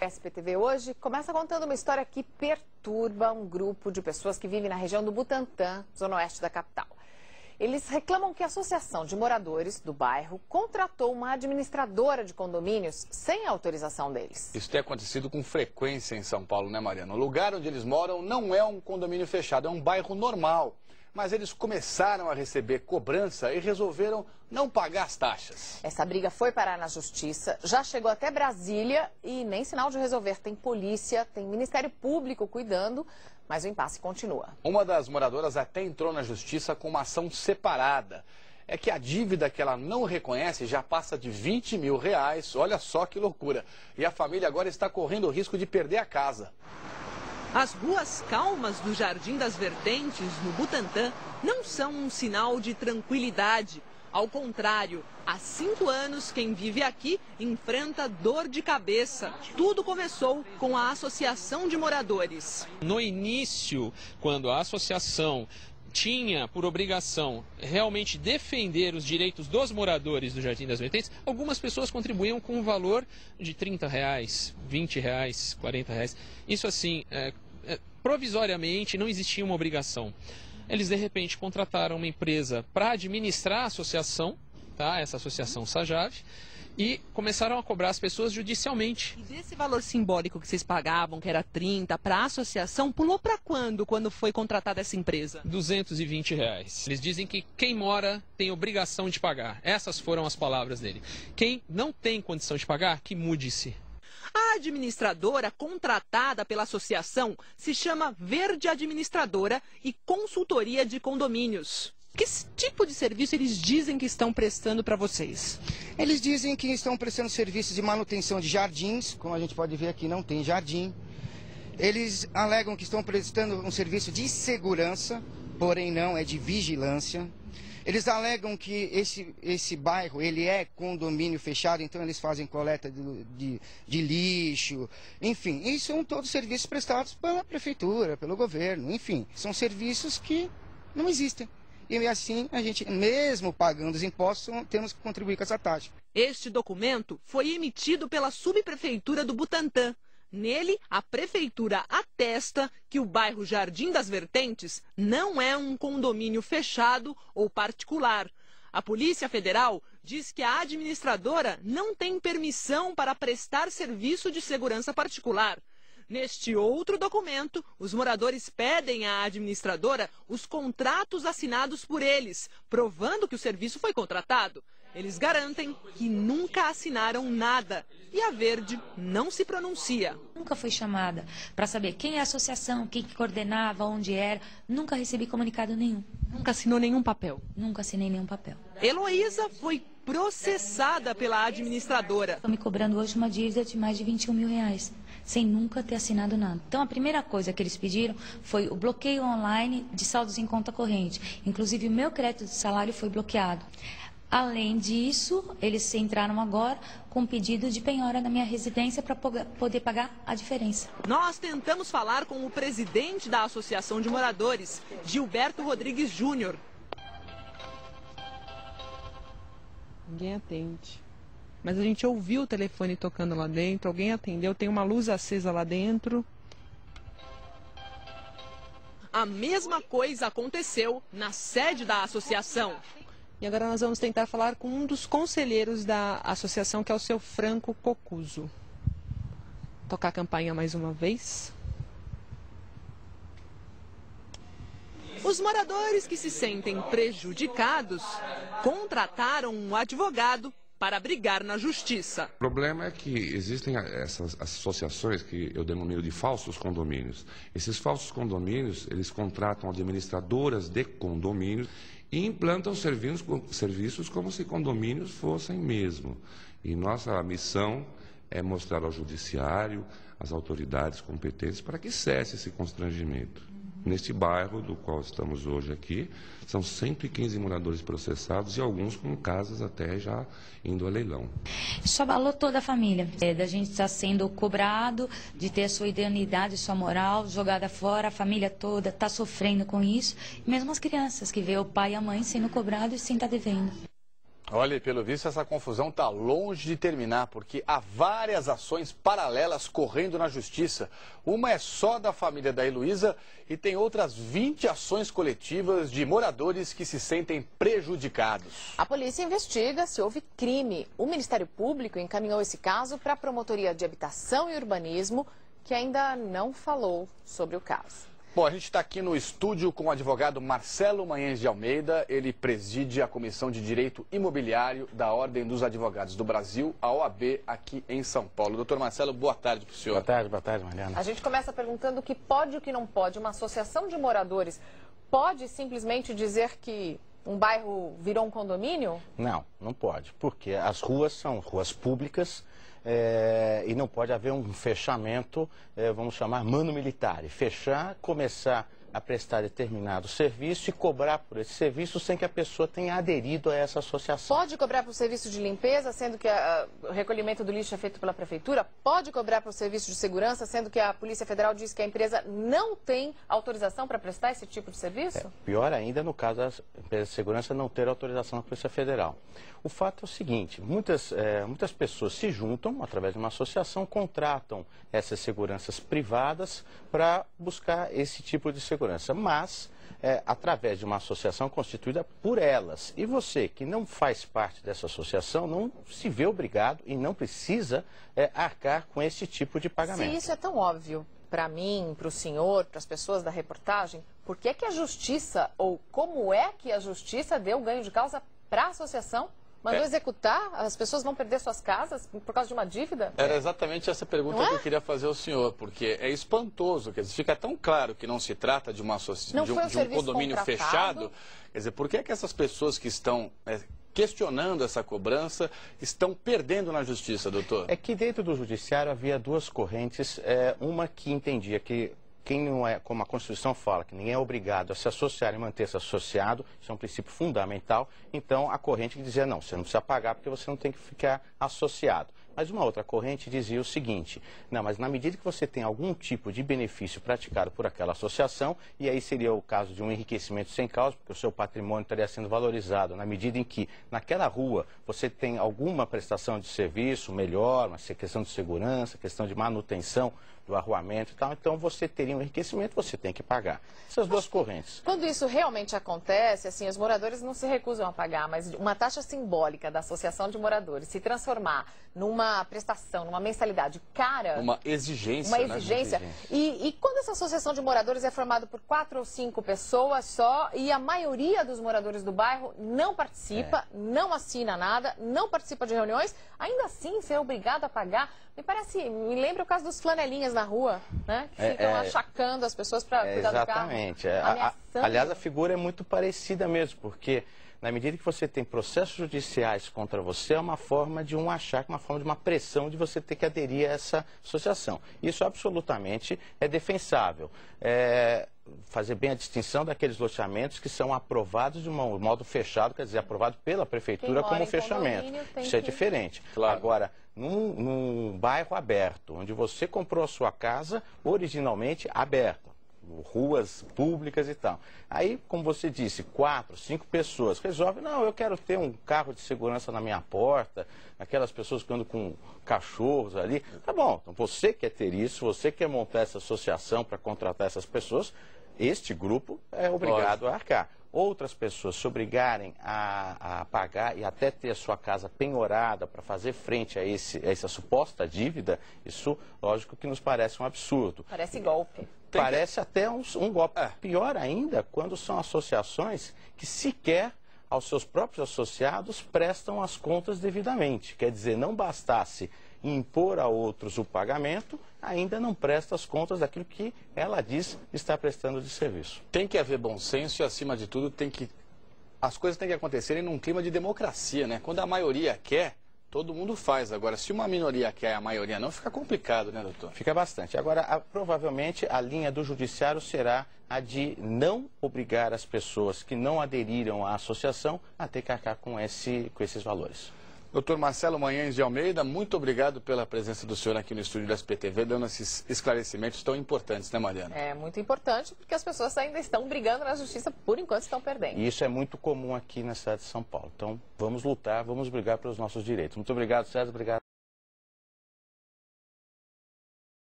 SPTV hoje começa contando uma história que perturba um grupo de pessoas que vivem na região do Butantã, zona oeste da capital. Eles reclamam que a associação de moradores do bairro contratou uma administradora de condomínios sem autorização deles. Isso tem acontecido com frequência em São Paulo, né, Mariana? O lugar onde eles moram não é um condomínio fechado, é um bairro normal. Mas eles começaram a receber cobrança e resolveram não pagar as taxas. Essa briga foi parar na justiça, já chegou até Brasília e nem sinal de resolver. Tem polícia, tem Ministério Público cuidando, mas o impasse continua. Uma das moradoras até entrou na justiça com uma ação separada. É que a dívida que ela não reconhece já passa de R$20 mil. Olha só que loucura. E a família agora está correndo o risco de perder a casa. As ruas calmas do Jardim das Vertentes, no Butantã, não são um sinal de tranquilidade. Ao contrário, há 5 anos quem vive aqui enfrenta dor de cabeça. Tudo começou com a Associação de Moradores. No início, quando a associação tinha por obrigação realmente defender os direitos dos moradores do Jardim das Vertentes, algumas pessoas contribuíam com um valor de R$30, R$20, R$40. Isso assim, provisoriamente não existia uma obrigação. Eles de repente contrataram uma empresa para administrar a associação, tá? Essa associação Sajave, e começaram a cobrar as pessoas judicialmente. E desse valor simbólico que vocês pagavam, que era 30, para a associação, pulou para quando foi contratada essa empresa? R$220. Eles dizem que quem mora tem obrigação de pagar. Essas foram as palavras dele. Quem não tem condição de pagar, que mude-se. A administradora contratada pela associação se chama Verde Administradora e Consultoria de Condomínios. Que tipo de serviço eles dizem que estão prestando para vocês? Eles dizem que estão prestando serviços de manutenção de jardins, como a gente pode ver aqui não tem jardim. Eles alegam que estão prestando um serviço de segurança, porém não, é de vigilância. Eles alegam que esse bairro ele é condomínio fechado, então eles fazem coleta de lixo, enfim. E são todos serviços prestados pela prefeitura, pelo governo, enfim. São serviços que não existem. E assim, a gente, mesmo pagando os impostos, temos que contribuir com essa taxa. Este documento foi emitido pela subprefeitura do Butantã. Nele, a prefeitura atesta que o bairro Jardim das Vertentes não é um condomínio fechado ou particular. A Polícia Federal diz que a administradora não tem permissão para prestar serviço de segurança particular. Neste outro documento, os moradores pedem à administradora os contratos assinados por eles, provando que o serviço foi contratado. Eles garantem que nunca assinaram nada e a Verde não se pronuncia. Nunca fui chamada para saber quem é a associação, quem que coordenava, onde era. Nunca recebi comunicado nenhum. Nunca assinou nenhum papel? Nunca assinei nenhum papel. Heloísa foi processada pela administradora. Estou me cobrando hoje uma dívida de mais de R$21 mil, sem nunca ter assinado nada. Então a primeira coisa que eles pediram foi o bloqueio online de saldos em conta corrente. Inclusive o meu crédito de salário foi bloqueado. Além disso, eles entraram agora com um pedido de penhora na minha residência para poder pagar a diferença. Nós tentamos falar com o presidente da Associação de Moradores, Gilberto Rodrigues Júnior. Ninguém atende. Mas a gente ouviu o telefone tocando lá dentro, alguém atendeu, tem uma luz acesa lá dentro. A mesma coisa aconteceu na sede da associação. E agora nós vamos tentar falar com um dos conselheiros da associação, que é o seu Franco Cocuso. Tocar a campainha mais uma vez. Os moradores que se sentem prejudicados contrataram um advogado para brigar na justiça. O problema é que existem essas associações que eu denomino de falsos condomínios. Esses falsos condomínios, eles contratam administradoras de condomínios e implantam serviços como se condomínios fossem mesmo. E nossa missão é mostrar ao judiciário, às autoridades competentes, para que cesse esse constrangimento. Neste bairro do qual estamos hoje aqui, são 115 moradores processados e alguns com casas até já indo a leilão. Isso abalou toda a família. Da gente estar sendo cobrado, de ter a sua idoneidade, sua moral jogada fora, a família toda está sofrendo com isso. E mesmo as crianças que vê o pai e a mãe sendo cobrados sem estar devendo. Olha, e pelo visto essa confusão está longe de terminar, porque há várias ações paralelas correndo na justiça. Uma é só da família da Heloísa e tem outras 20 ações coletivas de moradores que se sentem prejudicados. A polícia investiga se houve crime. O Ministério Público encaminhou esse caso para a Promotoria de Habitação e Urbanismo, que ainda não falou sobre o caso. Bom, a gente está aqui no estúdio com o advogado Marcelo Manhães de Almeida. Ele preside a Comissão de Direito Imobiliário da Ordem dos Advogados do Brasil, a OAB, aqui em São Paulo. Doutor Marcelo, boa tarde para o senhor. Boa tarde, Mariana. A gente começa perguntando o que pode e o que não pode. Uma associação de moradores pode simplesmente dizer que um bairro virou um condomínio? Não, não pode, porque as ruas são ruas públicas. E não pode haver um fechamento, vamos chamar mano militare, fechar, começar a prestar determinado serviço e cobrar por esse serviço sem que a pessoa tenha aderido a essa associação. Pode cobrar por serviço de limpeza, sendo que o recolhimento do lixo é feito pela prefeitura? Pode cobrar por serviço de segurança, sendo que a Polícia Federal diz que a empresa não tem autorização para prestar esse tipo de serviço? Pior ainda no caso da empresa de segurança não ter autorização da Polícia Federal. O fato é o seguinte, muitas pessoas se juntam através de uma associação, contratam essas seguranças privadas para buscar esse tipo de segurança, mas através de uma associação constituída por elas. E você que não faz parte dessa associação não se vê obrigado e não precisa arcar com esse tipo de pagamento. Se isso é tão óbvio para mim, para o senhor, para as pessoas da reportagem, por que que a justiça, ou como é que a justiça deu ganho de causa para a associação? Mandou executar? As pessoas vão perder suas casas por causa de uma dívida? Era exatamente essa pergunta que eu queria fazer ao senhor, porque é espantoso, quer dizer, fica tão claro que não se trata de uma de um condomínio fechado. Quer dizer, por que que essas pessoas que estão questionando essa cobrança estão perdendo na justiça, doutor? É que dentro do judiciário havia duas correntes, uma que entendia que quem não é, como a Constituição fala, que ninguém é obrigado a se associar e manter-se associado, isso é um princípio fundamental, então a corrente que dizia, não, você não precisa pagar porque você não tem que ficar associado. Mas uma outra corrente dizia o seguinte, não, mas na medida que você tem algum tipo de benefício praticado por aquela associação, e aí seria o caso de um enriquecimento sem causa, porque o seu patrimônio estaria sendo valorizado na medida em que naquela rua você tem alguma prestação de serviço melhor, uma questão de segurança, questão de manutenção do arruamento e tal, então você teria um enriquecimento, você tem que pagar. Essas duas correntes. Quando isso realmente acontece, assim, os moradores não se recusam a pagar, mas uma taxa simbólica da associação de moradores se transformar numa prestação, numa mensalidade cara... Uma exigência, Uma exigência. E quando essa associação de moradores é formada por 4 ou 5 pessoas só, e a maioria dos moradores do bairro não participa, não assina nada, não participa de reuniões, ainda assim ser obrigado a pagar, me lembra o caso dos flanelinhas na rua, né? Que ficam achacando as pessoas para cuidar do carro. Exatamente. Aliás, a figura é muito parecida mesmo, porque na medida que você tem processos judiciais contra você, é uma forma de um achaque, uma forma de uma pressão de você ter que aderir a essa associação. Isso absolutamente é defensável. Fazer bem a distinção daqueles loteamentos que são aprovados de um modo fechado, quer dizer, aprovado pela prefeitura como fechamento. Isso é diferente. Claro. Agora, num bairro aberto, onde você comprou a sua casa originalmente aberta, ruas públicas e tal. Aí, como você disse, 4, 5 pessoas resolvem, não, eu quero ter um carro de segurança na minha porta, aquelas pessoas que andam com cachorros ali. Tá bom, então você quer ter isso, você quer montar essa associação para contratar essas pessoas, este grupo é obrigado a arcar. Outras pessoas se obrigarem a pagar e até ter a sua casa penhorada para fazer frente a essa suposta dívida, isso, lógico, que nos parece um absurdo. Parece golpe. Parece até um golpe. Pior ainda, quando são associações que sequer aos seus próprios associados prestam as contas devidamente. Quer dizer, não bastasse impor a outros o pagamento, ainda não presta as contas daquilo que ela diz estar prestando de serviço. Tem que haver bom senso e, acima de tudo, as coisas têm que acontecerem num clima de democracia, né? Quando a maioria quer, todo mundo faz. Agora, se uma minoria quer e a maioria não, fica complicado, né, doutor? Fica bastante. Agora, provavelmente, a linha do judiciário será a de não obrigar as pessoas que não aderiram à associação a ter que arcar com esses valores. Doutor Marcelo Manhães de Almeida, muito obrigado pela presença do senhor aqui no estúdio da SBTV, dando esses esclarecimentos tão importantes, né, Mariana? É muito importante porque as pessoas ainda estão brigando na justiça, por enquanto estão perdendo. E isso é muito comum aqui na cidade de São Paulo. Então, vamos lutar, vamos brigar pelos nossos direitos. Muito obrigado, César. Obrigado.